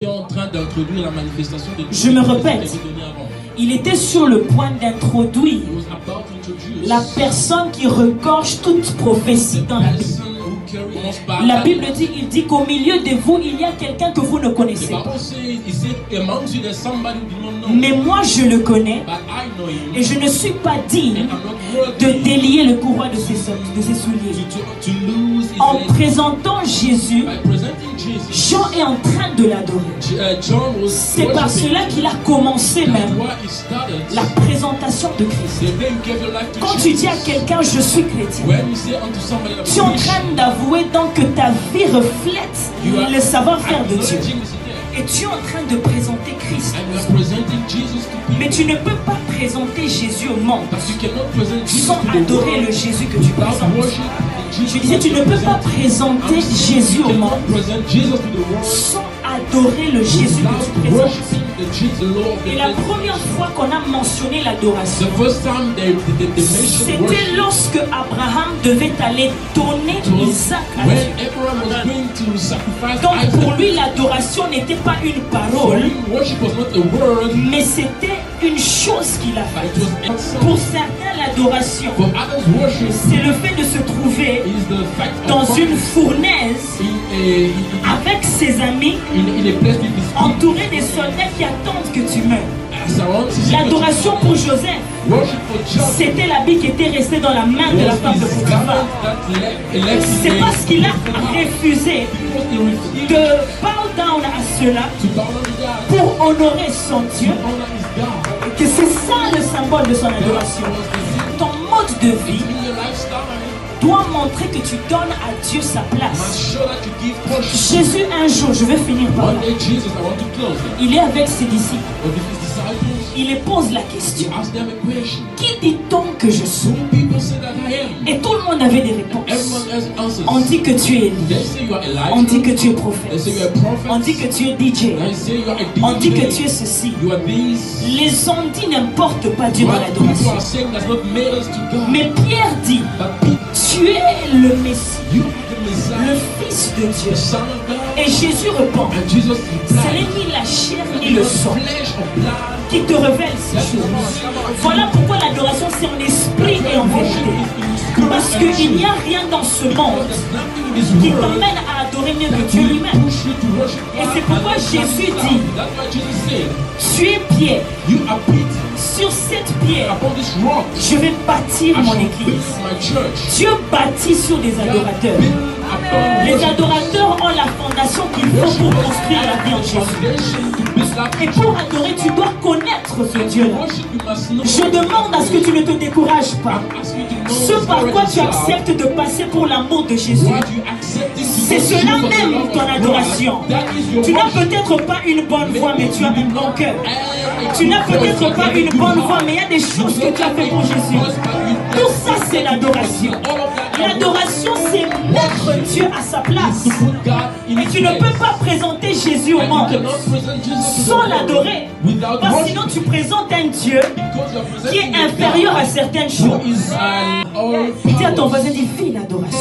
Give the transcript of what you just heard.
En train d'introduire la manifestation de Je me répète, il était sur le point d'introduire la personne qui regorge toute prophétie dans la Bible. La Bible dit, il dit qu'au milieu de vous, il y a quelqu'un que vous ne connaissez pas. Mais moi, je le connais et je ne suis pas digne de délier le courroie de ses souliers. En présentant Jésus, Jean est en train de l'adorer. C'est par cela qu'il a commencé même la présentation de Christ. Quand tu dis à quelqu'un, je suis chrétien, tu es en train d'avouer donc que ta vie reflète le savoir-faire de Dieu. Et tu es en train de présenter Christ. Mais tu ne peux pas présenter Jésus au monde sans adorer le Jésus que tu présentes. Je disais, tu ne peux pas présenter Jésus au monde sans adorer le Jésus que tu présentes. Et la première fois qu'on a mentionné l'adoration, c'était lorsque Abraham devait aller donner Isaac à Dieu. Donc pour lui, l'adoration n'était pas une parole, mais c'était une chose qu'il a faite. Pour certains, l'adoration, c'est le fait de se trouver dans une fournaise avec ses amis, entouré des soldats qui attendent que tu meurs. L'adoration pour Joseph, c'était l'habit qui était resté dans la main de la femme de Potiphar. C'est parce qu'il a refusé de bow down à cela pour honorer son Dieu que c'est ça le symbole de son adoration. Ton mode de vie doit montrer que tu donnes à Dieu sa place. Jésus, un jour, je vais finir par là, il est avec ses disciples. Il les pose la question, qui dit-on que je suis? Et tout le monde avait des réponses. On dit que tu es Élie, on dit que tu es prophète, on dit que tu es DJ, on dit que tu es ceci. Les on dit n'importe pas Dieu dans l'adoration. Mais Pierre dit, tu es le Messie, le Fils de Dieu. Et Jésus répond, ce n'est ni la chair ni le sang qui te révèle ces choses. Voilà pourquoi l'adoration c'est en esprit et en vérité. Parce qu'il n'y a rien dans ce monde qui t'emmène à adorer mieux que Dieu lui-même. Et c'est pourquoi Jésus dit, tu es pierre. Sur cette pierre, je vais bâtir mon église. Dieu bâtit sur des adorateurs. Les adorateurs ont la fondation qu'il faut pour construire la vie en Jésus. Et pour adorer, tu dois connaître ce Dieu-là. Je demande à ce que tu ne te décourages pas. Ce par quoi tu acceptes de passer pour l'amour de Jésus, c'est cela même ton adoration. Tu n'as peut-être pas une bonne voix, mais tu as un bon cœur. Tu n'as peut-être pas une bonne voix, mais il y a des choses que tu as fait pour Jésus. Tout ça, c'est l'adoration. L'adoration, c'est mettre Dieu à sa place. Et tu ne peux pas présenter Jésus au monde sans l'adorer. Parce que sinon, tu présentes un Dieu qui est inférieur à certaines choses. Dis à ton voisin, dis, vis l'adoration.